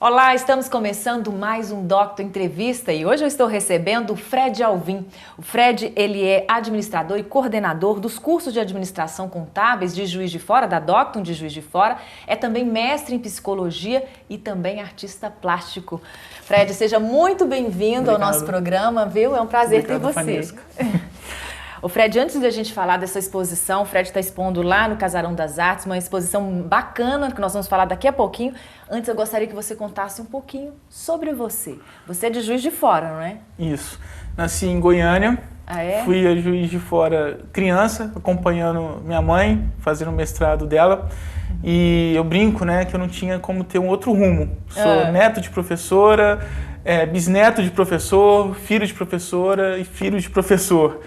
Olá, estamos começando mais um Doctor Entrevista e hoje eu estou recebendo o Fred Alvim. O Fred, ele é administrador e coordenador dos cursos de administração contábeis de Juiz de Fora, da Docton de Juiz de Fora. É também mestre em psicologia e também artista plástico. Fred, seja muito bem-vindo ao nosso programa, viu? É um prazer ter você. O Fred, antes de a gente falar dessa exposição, o Fred está expondo lá no Casarão das Artes, uma exposição bacana que nós vamos falar daqui a pouquinho. Antes eu gostaria que você contasse um pouquinho sobre você. Você é de Juiz de Fora, não é? Isso. Nasci em Goiânia, fui a Juiz de Fora criança, acompanhando minha mãe, fazendo o mestrado dela. E eu brinco, né, que eu não tinha como ter um outro rumo. Sou neto de professora, bisneto de professor, filho de professora e filho de professor.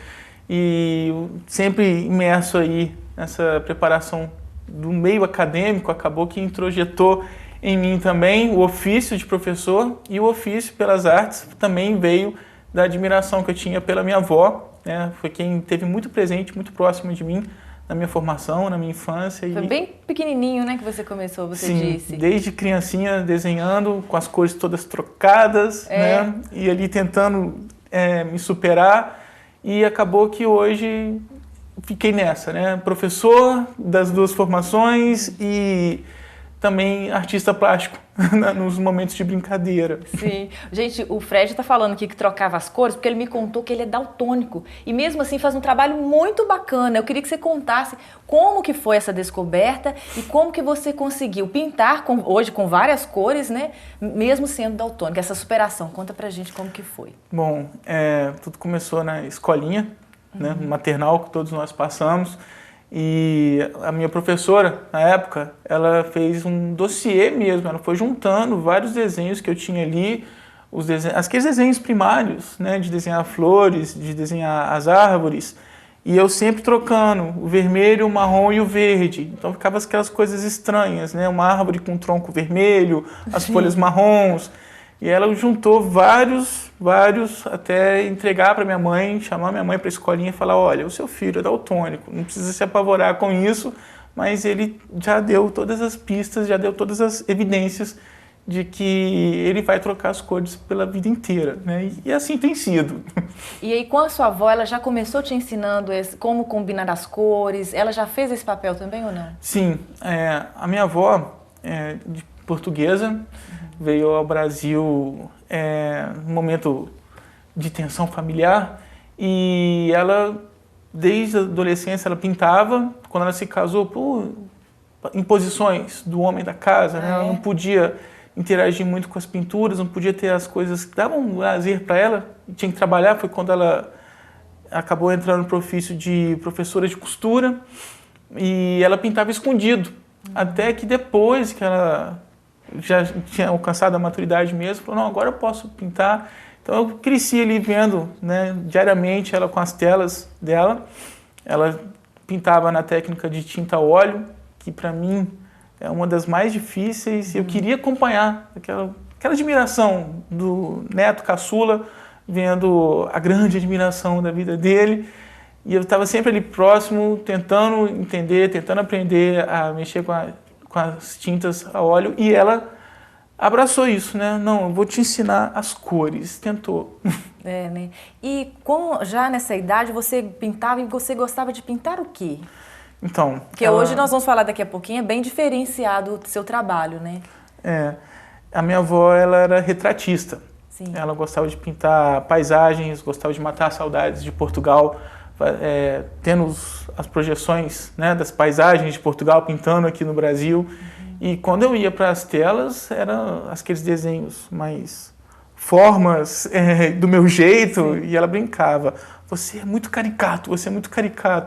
E sempre imerso aí nessa preparação do meio acadêmico, acabou que introjetou em mim também o ofício de professor, e o ofício pelas artes também veio da admiração que eu tinha pela minha avó, né? Foi quem esteve muito presente, muito próximo de mim na minha formação, na minha infância. Foi bem pequenininho, né, que você começou, você Sim, disse. Desde criancinha desenhando, com as cores todas trocadas, né? E ali tentando me superar. E acabou que hoje fiquei nessa, né? Professor das duas formações e também artista plástico, nos momentos de brincadeira. Sim. Gente, o Fred está falando aqui que trocava as cores, porque ele me contou que ele é daltônico. E mesmo assim faz um trabalho muito bacana. Eu queria que você contasse como que foi essa descoberta e como que você conseguiu pintar hoje com várias cores, né? Mesmo sendo daltônico. Essa superação, conta pra gente como que foi. Bom, tudo começou na escolinha, né, maternal, que todos nós passamos. E a minha professora, na época, ela fez um dossiê mesmo, ela foi juntando vários desenhos que eu tinha ali, aqueles desenhos primários, né, de desenhar flores, de desenhar as árvores, e eu sempre trocando o vermelho, o marrom e o verde. Então ficava aquelas coisas estranhas, né, uma árvore com um tronco vermelho, as folhas marrons. E ela juntou vários, até entregar para minha mãe, chamar minha mãe para a escolinha e falar: olha, o seu filho é daltônico, não precisa se apavorar com isso, mas ele já deu todas as pistas, já deu todas as evidências de que ele vai trocar as cores pela vida inteira, né? E assim tem sido. E aí, com a sua avó, ela já começou te ensinando como combinar as cores? Ela já fez esse papel também ou não? Sim, a minha avó de portuguesa, veio ao Brasil num momento de tensão familiar, e ela, desde a adolescência, ela pintava. Quando ela se casou, por imposições do homem da casa, né? Ela não podia interagir muito com as pinturas, não podia ter as coisas que davam lazer para ela, tinha que trabalhar. Foi quando ela acabou entrando para o ofício de professora de costura, e ela pintava escondido, até que depois que ela já tinha alcançado a maturidade mesmo, falou: não, agora eu posso pintar. Então eu cresci ali vendo, né, diariamente ela com as telas dela. Ela pintava na técnica de tinta a óleo, que para mim é uma das mais difíceis. Eu queria acompanhar aquela admiração do neto caçula, vendo a grande admiração da vida dele. E eu estava sempre ali próximo, tentando entender, tentando aprender a mexer com as tintas a óleo, e ela abraçou isso, né? Não, eu vou te ensinar as cores. Tentou. Né? E já nessa idade você pintava, e você gostava de pintar o quê? Então... Porque hoje nós vamos falar daqui a pouquinho, é bem diferenciado o seu trabalho, né? A minha avó, ela era retratista. Sim. Ela gostava de pintar paisagens, gostava de matar saudades de Portugal, tendo as projeções, né, das paisagens de Portugal, pintando aqui no Brasil. E quando eu ia para as telas, eram aqueles desenhos mais formas, do meu jeito. Sim. E ela brincava: você é muito caricato,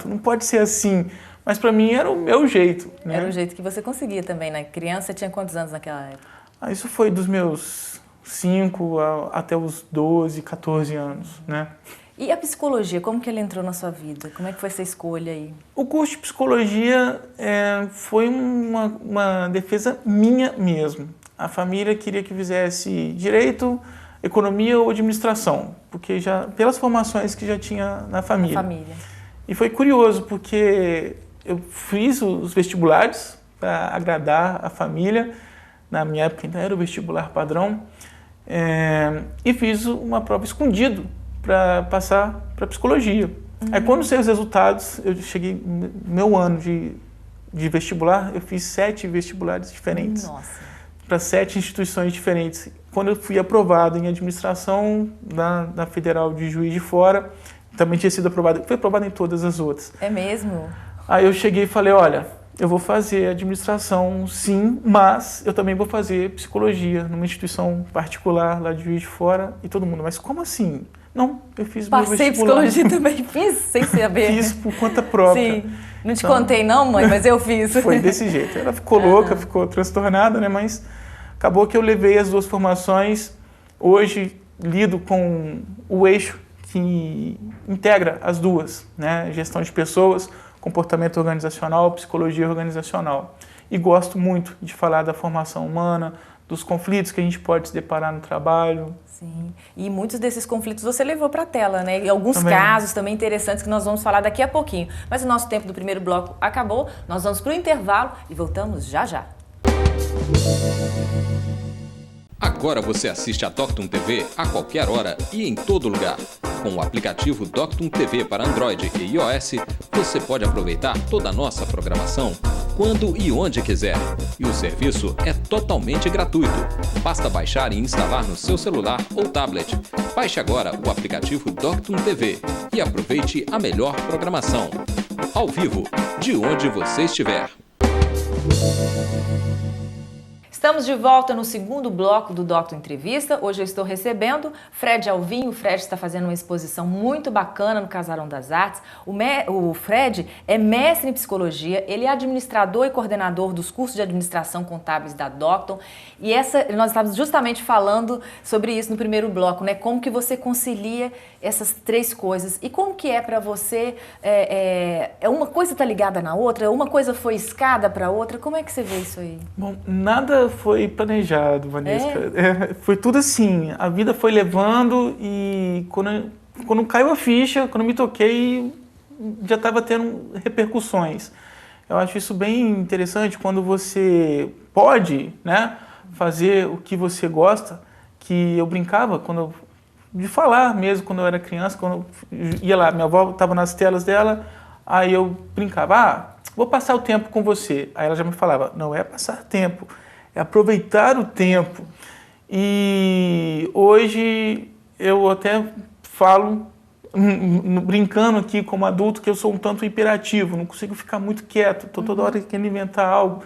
não pode ser assim. Mas para mim era o meu jeito, né? Era o jeito que você conseguia também, né? Criança, você tinha quantos anos naquela época? Isso foi dos meus 5 até os 12, 14 anos, né? E a psicologia, como que ela entrou na sua vida? Como é que foi essa escolha aí? O curso de psicologia foi uma defesa minha mesmo. A família queria que fizesse direito, economia ou administração, porque já pelas formações que já tinha na família. E foi curioso, porque eu fiz os vestibulares para agradar a família, na minha época ainda era o vestibular padrão, e fiz uma prova escondido para passar para psicologia. Aí quando saiu os resultados, eu cheguei, meu ano de vestibular, eu fiz 7 vestibulares diferentes, para 7 instituições diferentes. Quando eu fui aprovado em administração na Federal de Juiz de Fora, também tinha sido aprovado, fui aprovado em todas as outras. É mesmo? Aí eu cheguei e falei, olha, eu vou fazer administração sim, mas eu também vou fazer psicologia numa instituição particular lá de Juiz de Fora. E todo mundo, mas como assim? Não, eu fiz meu vestibular. Passei psicologia também, fiz sem saber. Fiz por conta própria. Sim, não te contei não, mãe, mas eu fiz. Foi desse jeito. Ela ficou louca, ficou transtornada, né? Mas acabou que eu levei as 2 formações. Hoje lido com o eixo que integra as 2, né? Gestão de pessoas, comportamento organizacional, psicologia organizacional. E gosto muito de falar da formação humana, dos conflitos que a gente pode se deparar no trabalho. Sim, e muitos desses conflitos você levou para a tela, né? E alguns também. Casos também interessantes que nós vamos falar daqui a pouquinho. Mas o nosso tempo do primeiro bloco acabou, nós vamos para o intervalo e voltamos já já. Agora você assiste a Doctum TV a qualquer hora e em todo lugar. Com o aplicativo Doctum TV para Android e iOS, você pode aproveitar toda a nossa programação quando e onde quiser. E o serviço é totalmente gratuito. Basta baixar e instalar no seu celular ou tablet. Baixe agora o aplicativo Doctum TV e aproveite a melhor programação. Ao vivo, de onde você estiver. Estamos de volta no segundo bloco do Doctum Entrevista. Hoje eu estou recebendo Fred Alvim. O Fred está fazendo uma exposição muito bacana no Casarão das Artes. O Fred é mestre em psicologia, ele é administrador e coordenador dos cursos de administração contábeis da Doctum. E nós estávamos justamente falando sobre isso no primeiro bloco, né? Como que você concilia essas 3 coisas e como que é para você, uma coisa está ligada na outra, uma coisa foi escada para outra, como é que você vê isso aí? Bom, nada foi planejado, Vanessa. Foi tudo assim, a vida foi levando e quando caiu a ficha, quando me toquei, já estava tendo repercussões. Eu acho isso bem interessante quando você pode, né, fazer o que você gosta, que eu brincava de falar mesmo quando eu era criança, quando eu ia lá, minha avó estava nas telas dela, aí eu brincava, vou passar o tempo com você. Aí ela já me falava, não é passar tempo, é aproveitar o tempo. E hoje eu até falo, brincando aqui como adulto, que eu sou um tanto hiperativo, não consigo ficar muito quieto, estou toda hora querendo inventar algo.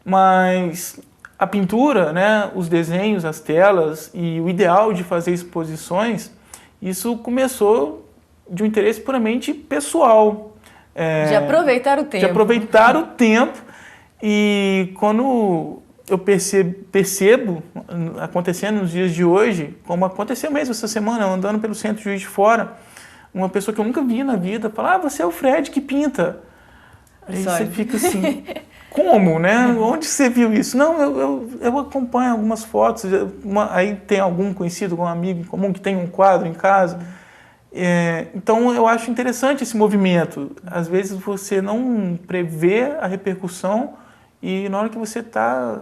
Mas a pintura, né, os desenhos, as telas e o ideal de fazer exposições, isso começou de um interesse puramente pessoal. De aproveitar o tempo. De aproveitar o tempo. E quando eu percebo acontecendo nos dias de hoje, como aconteceu mesmo essa semana, andando pelo centro de Juiz de Fora, uma pessoa que eu nunca vi na vida fala, você é o Fred que pinta. Aí você fica assim, como, né? Onde você viu isso? Não, eu acompanho algumas fotos, aí tem algum conhecido, algum amigo em comum que tem um quadro em casa. Então eu acho interessante esse movimento. Às vezes você não prevê a repercussão e na hora que você está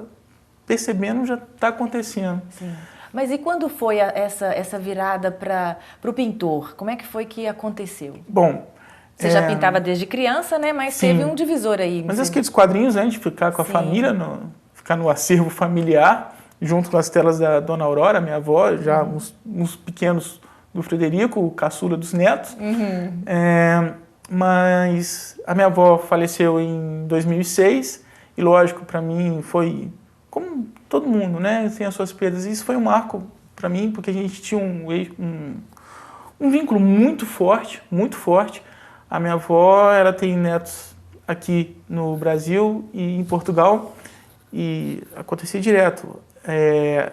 percebendo já está acontecendo. Sim. Mas e quando foi essa virada para o pintor? Como é que foi que aconteceu? Bom, você já pintava desde criança, né? Mas sim, teve um divisor aí. Mas aqueles quadrinhos, né, de ficar com a família, ficar no acervo familiar, junto com as telas da Dona Aurora, minha avó, já uns pequenos do Frederico, o caçula dos netos. Mas a minha avó faleceu em 2006 e, lógico, para mim foi como todo mundo, né? Tem as suas perdas. E isso foi um marco para mim, porque a gente tinha um vínculo muito forte, muito forte. A minha avó, ela tem netos aqui no Brasil e em Portugal e acontecia direto.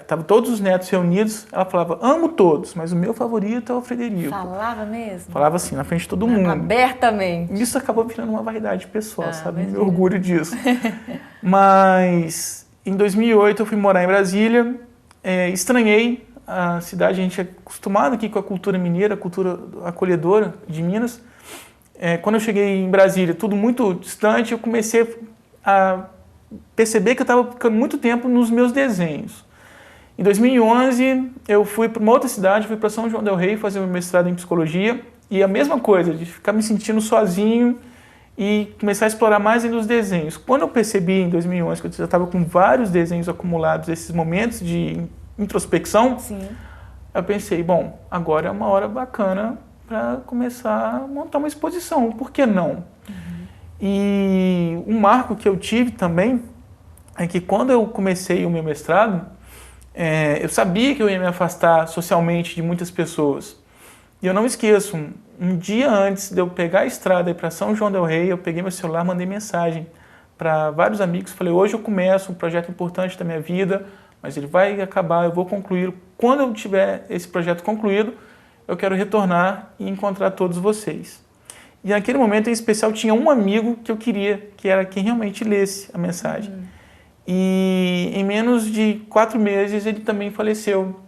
Estavam todos os netos reunidos, ela falava, amo todos, mas o meu favorito é o Frederico. Falava mesmo? Falava assim, na frente de todo mundo. Abertamente. Isso acabou virando uma vaidade pessoal, sabe? Me orgulho disso. Mas em 2008 eu fui morar em Brasília, estranhei a cidade, a gente é acostumado aqui com a cultura mineira, a cultura acolhedora de Minas. Quando eu cheguei em Brasília, tudo muito distante, eu comecei a perceber que eu estava ficando muito tempo nos meus desenhos. Em 2011, eu fui para uma outra cidade, fui para São João del Rei fazer meu mestrado em psicologia, e a mesma coisa, de ficar me sentindo sozinho e começar a explorar mais ainda os desenhos. Quando eu percebi em 2011 que eu já estava com vários desenhos acumulados, esses momentos de introspecção, Sim. eu pensei, bom, agora é uma hora bacana para começar a montar uma exposição, por que não? E um marco que eu tive também é que quando eu comecei o meu mestrado, eu sabia que eu ia me afastar socialmente de muitas pessoas. E eu não esqueço, um dia antes de eu pegar a estrada e ir para São João del Rei, eu peguei meu celular, mandei mensagem para vários amigos, falei, hoje eu começo um projeto importante da minha vida, mas ele vai acabar, eu vou concluí-lo. Quando eu tiver esse projeto concluído, eu quero retornar e encontrar todos vocês. E naquele momento em especial tinha um amigo que eu queria, que era quem realmente lesse a mensagem. E em menos de 4 meses ele também faleceu.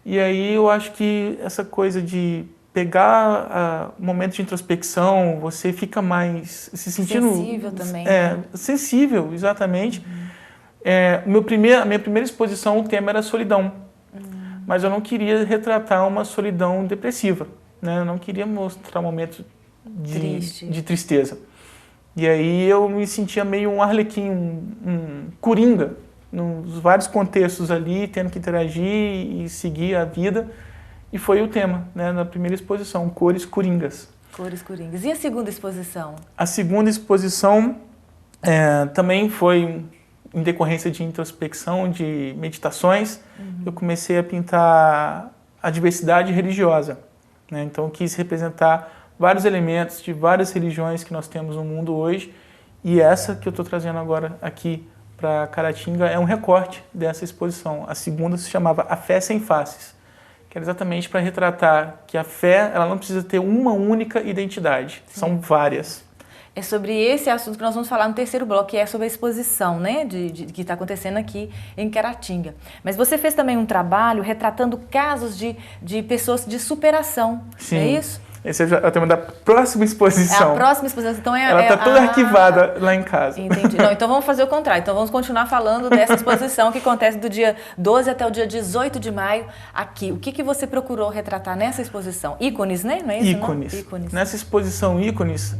E aí eu acho que essa coisa de pegar o momento de introspecção, você fica mais se sentindo... Sensível também. Sensível, exatamente. A minha primeira exposição, o tema era solidão. Mas eu não queria retratar uma solidão depressiva, né? Eu não queria mostrar um momento de tristeza. E aí eu me sentia meio um arlequim, um coringa, nos vários contextos ali, tendo que interagir e seguir a vida. E foi o tema, né, na primeira exposição, Cores Coringas. Cores Coringas. E a segunda exposição? A segunda exposição também foi em decorrência de introspecção, de meditações. Eu comecei a pintar a diversidade religiosa, né? Então eu quis representar vários elementos de várias religiões que nós temos no mundo hoje, e essa que eu estou trazendo agora aqui para Caratinga é um recorte dessa exposição. A segunda se chamava A Fé Sem Faces, que era exatamente para retratar que a fé ela não precisa ter uma única identidade, são várias. É sobre esse assunto que nós vamos falar no terceiro bloco, que é sobre a exposição, né, que está acontecendo aqui em Caratinga. Mas você fez também um trabalho retratando casos de pessoas de superação, Sim. É isso? Esse é o tema da próxima exposição. É a próxima exposição. Então ela está toda arquivada lá em casa. Entendi. Não, então vamos fazer o contrário. Então vamos continuar falando dessa exposição que acontece do dia 12 até o dia 18 de maio aqui. O que você procurou retratar nessa exposição? Ícones, né? Não é isso? Ícones. Não? Ícones. Nessa exposição Ícones,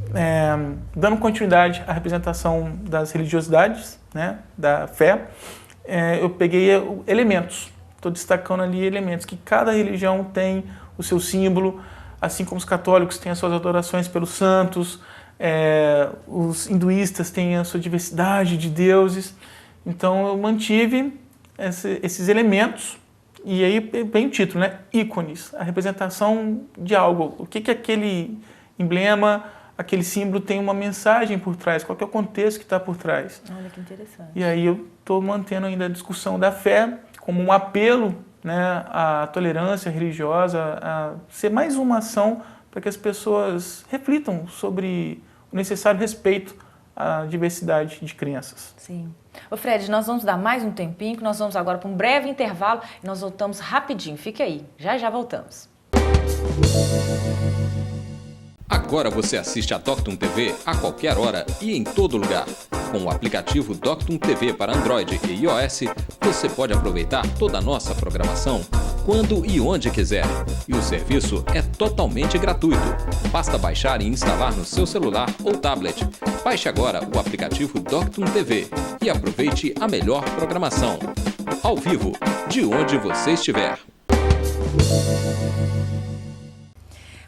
dando continuidade à representação das religiosidades, né, da fé, eu peguei elementos. Estou destacando ali elementos que cada religião tem o seu símbolo, assim como os católicos têm as suas adorações pelos santos, os hinduístas têm a sua diversidade de deuses. Então eu mantive esses elementos, e aí vem o título, né? Ícones, a representação de algo. O que aquele emblema, aquele símbolo tem uma mensagem por trás, qual que é o contexto que está por trás. Olha que interessante. E aí eu estou mantendo ainda a discussão da fé como um apelo, né, a tolerância religiosa, a ser mais uma ação para que as pessoas reflitam sobre o necessário respeito à diversidade de crenças. Sim. Ô Fred, nós vamos dar mais um tempinho, que nós vamos agora para um breve intervalo e nós voltamos rapidinho. Fique aí, já voltamos. Agora você assiste a Doctum TV a qualquer hora e em todo lugar. Com o aplicativo Doctum TV para Android e iOS, você pode aproveitar toda a nossa programação quando e onde quiser. E o serviço é totalmente gratuito. Basta baixar e instalar no seu celular ou tablet. Baixe agora o aplicativo Doctum TV e aproveite a melhor programação. Ao vivo, de onde você estiver.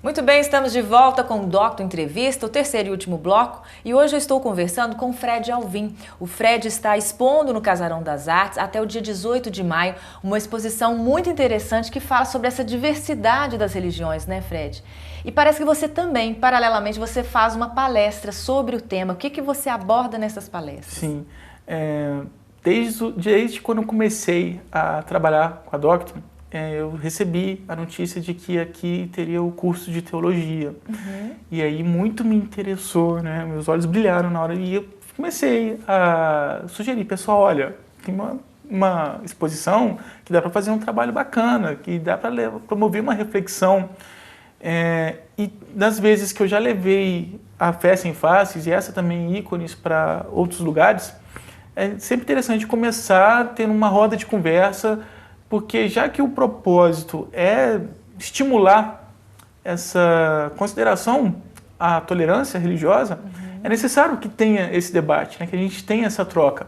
Muito bem, estamos de volta com o Doctum Entrevista, o terceiro e último bloco, e hoje eu estou conversando com o Fred Alvim. O Fred está expondo no Casarão das Artes até o dia 18 de maio uma exposição muito interessante que fala sobre essa diversidade das religiões, né, Fred? E parece que você também, paralelamente, você faz uma palestra sobre o tema. O que você aborda nessas palestras? Sim, desde quando eu comecei a trabalhar com a Doctum, eu recebi a notícia de que aqui teria o curso de teologia. E aí muito me interessou, né? Meus olhos brilharam na hora e eu comecei a sugerir, pessoal, olha, tem uma exposição que dá para fazer um trabalho bacana, que dá para promover uma reflexão. E das vezes que eu já levei a Fé Sem Faces, e essa também ícones para outros lugares, é sempre interessante começar tendo uma roda de conversa, porque já que o propósito é estimular essa consideração à tolerância religiosa, é necessário que tenha esse debate, né, que a gente tenha essa troca.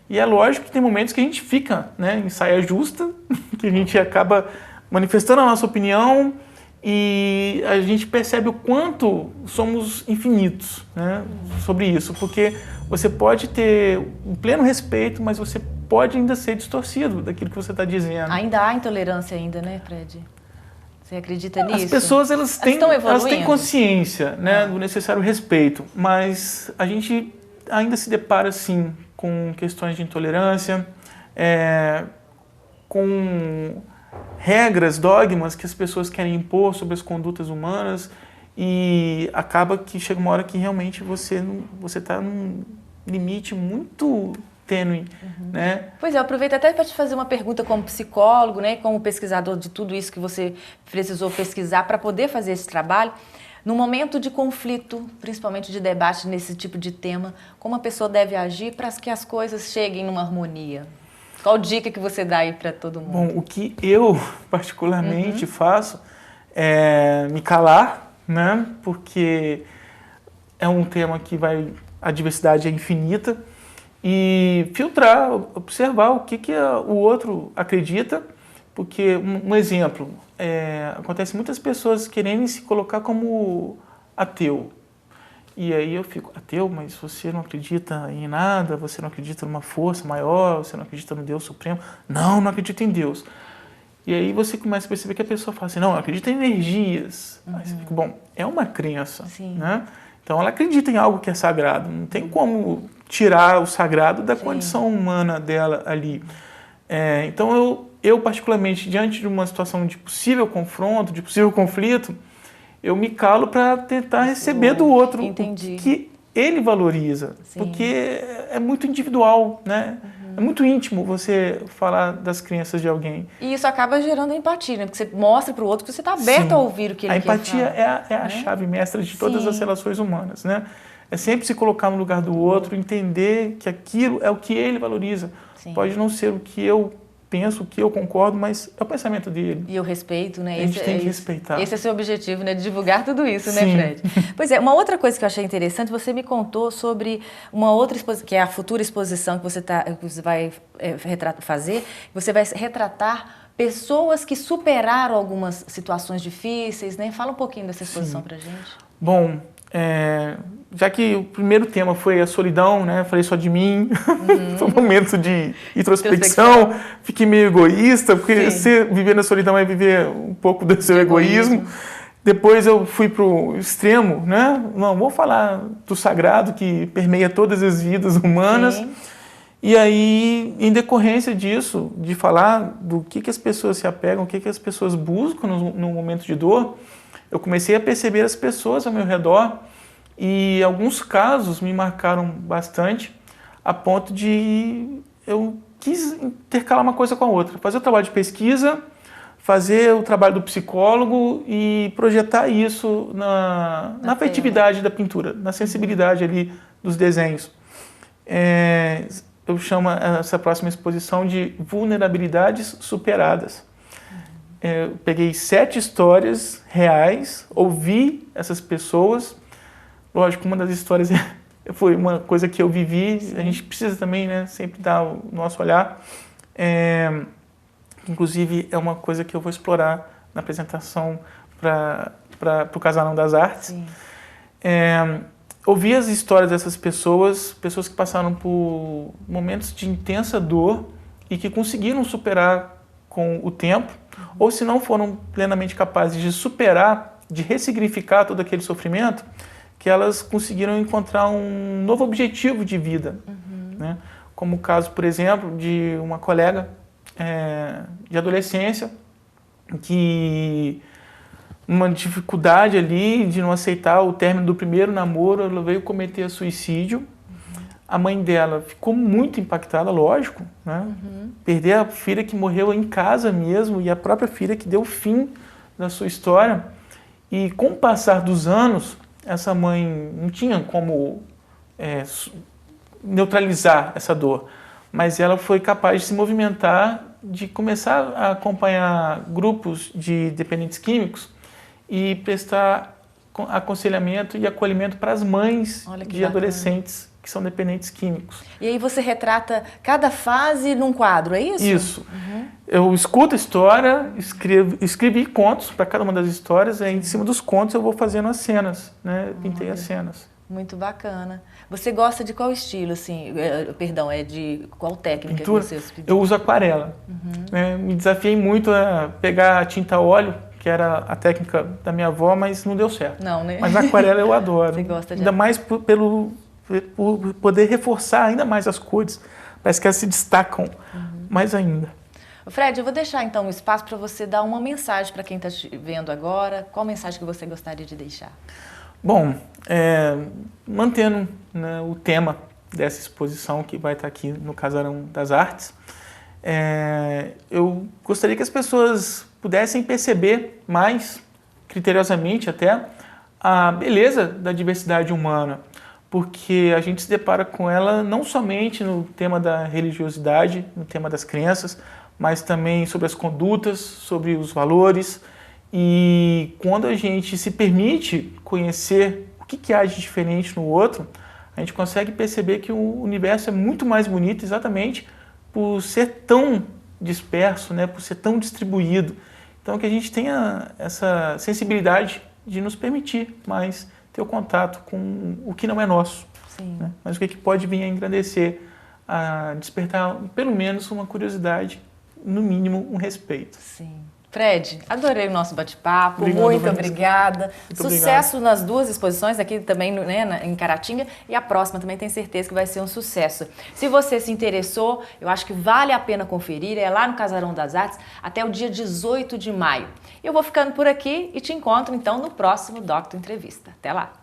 E é lógico que tem momentos que a gente fica, né, em saia justa, que a gente acaba manifestando a nossa opinião e a gente percebe o quanto somos infinitos, né, sobre isso, porque você pode ter um pleno respeito, mas você pode ainda ser distorcido daquilo que você está dizendo. Ainda há intolerância ainda, né, Fred? Você acredita nisso? As pessoas elas têm consciência, né, do necessário respeito, mas a gente ainda se depara, sim, com questões de intolerância, com regras, dogmas que as pessoas querem impor sobre as condutas humanas e acaba que chega uma hora que realmente você está num limite muito tênue, né? Pois é, eu aproveito até para te fazer uma pergunta como psicólogo, né, como pesquisador de tudo isso que você precisou pesquisar para poder fazer esse trabalho. No momento de conflito, principalmente de debate nesse tipo de tema, como a pessoa deve agir para que as coisas cheguem numa harmonia? Qual dica que você dá aí para todo mundo? Bom, o que eu particularmente faço é me calar, né? Porque é um tema que a diversidade é infinita, e filtrar, observar o que o outro acredita, porque um exemplo, acontece muitas pessoas querendo se colocar como ateu. E aí eu fico, ateu, mas você não acredita em nada, você não acredita numa força maior, você não acredita no Deus Supremo. Não acredito em Deus. E aí você começa a perceber que a pessoa fala assim, não, acredita em energias. Aí você fica, bom, é uma crença, né? Então ela acredita em algo que é sagrado, não tem como tirar o sagrado da condição humana dela ali. Então eu particularmente, diante de uma situação de possível confronto, de possível conflito, eu me calo para tentar receber do outro o que ele valoriza, porque é muito individual, né? É muito íntimo você falar das crenças de alguém. E isso acaba gerando empatia, né? Porque você mostra para o outro que você está aberto a ouvir o que ele quer falar. A empatia é a chave mestra de todas as relações humanas, né? É sempre se colocar no lugar do outro, entender que aquilo é o que ele valoriza. Pode não ser o que eu penso, o que eu concordo, mas é o pensamento dele. E o respeito, né? A gente tem que respeitar. Esse é o seu objetivo, né? De divulgar tudo isso, né, Fred? Pois é, uma outra coisa que eu achei interessante, você me contou sobre uma outra exposição, que é a futura exposição que você vai fazer, você vai retratar pessoas que superaram algumas situações difíceis, né? Fala um pouquinho dessa exposição pra gente. Bom, já que o primeiro tema foi a solidão, né? Falei só de mim, foi um momento de introspecção, fiquei meio egoísta, porque você viver na solidão é viver um pouco do seu egoísmo. Depois eu fui para o extremo, né? Não, vou falar do sagrado que permeia todas as vidas humanas. E aí, em decorrência disso, de falar do que as pessoas se apegam, o que as pessoas buscam no momento de dor, eu comecei a perceber as pessoas ao meu redor e alguns casos me marcaram bastante a ponto de eu quis intercalar uma coisa com a outra. Fazer o trabalho de pesquisa, fazer o trabalho do psicólogo e projetar isso na afetividade da pintura, na sensibilidade ali dos desenhos. Eu chamo essa próxima exposição de Vulnerabilidades Superadas. Eu peguei 7 histórias reais, ouvi essas pessoas. Lógico, uma das histórias foi uma coisa que eu vivi, a gente precisa também, né, sempre dar o nosso olhar. Inclusive, é uma coisa que eu vou explorar na apresentação para o Casarão das Artes. Ouvir as histórias dessas pessoas que passaram por momentos de intensa dor e que conseguiram superar com o tempo, ou se não foram plenamente capazes de superar, de ressignificar todo aquele sofrimento, que elas conseguiram encontrar um novo objetivo de vida. Né? Como o caso, por exemplo, de uma colega de adolescência, que uma dificuldade ali de não aceitar o término do primeiro namoro, ela veio cometer suicídio. A mãe dela ficou muito impactada, lógico, né? Perder a filha que morreu em casa mesmo e a própria filha que deu fim da sua história. E com o passar dos anos, essa mãe não tinha como neutralizar essa dor, mas ela foi capaz de se movimentar, de começar a acompanhar grupos de dependentes químicos e prestar aconselhamento e acolhimento para as mães de adolescentes que são dependentes químicos. E aí você retrata cada fase num quadro, é isso? Isso. Eu escuto a história, escrevi contos para cada uma das histórias, e aí, em cima dos contos eu vou fazendo as cenas, né? Eu pintei as cenas. Muito bacana. Você gosta de qual estilo, assim? Perdão, é de qual técnica Pintura? que você usa? Eu uso aquarela. Me desafiei muito a pegar a tinta a óleo, que era a técnica da minha avó, mas não deu certo. Não, né? Mas a aquarela eu adoro. Você gosta de ainda mais por poder reforçar ainda mais as cores. Parece que elas se destacam mais ainda. Fred, eu vou deixar então um espaço para você dar uma mensagem para quem está te vendo agora. Qual mensagem que você gostaria de deixar? Bom, mantendo, né, o tema dessa exposição que vai estar aqui no Casarão das Artes, eu gostaria que as pessoas pudessem perceber mais, criteriosamente até, a beleza da diversidade humana, porque a gente se depara com ela não somente no tema da religiosidade, no tema das crenças, mas também sobre as condutas, sobre os valores. E quando a gente se permite conhecer o que há de diferente no outro, a gente consegue perceber que o universo é muito mais bonito exatamente por ser tão disperso, né, por ser tão distribuído. Então que a gente tenha essa sensibilidade de nos permitir mais ter o contato com o que não é nosso, né, mas o que pode vir a engrandecer, a despertar pelo menos uma curiosidade, no mínimo um respeito. Sim. Fred, adorei o nosso bate-papo, Obrigado, muito Vanessa. obrigada. Muito Sucesso obrigado. nas duas exposições, aqui também, né, em Caratinga, e a próxima também tenho certeza que vai ser um sucesso. Se você se interessou, eu acho que vale a pena conferir, é lá no Casarão das Artes, até o dia 18 de maio. Eu vou ficando por aqui e te encontro então no próximo Doctor Entrevista. Até lá!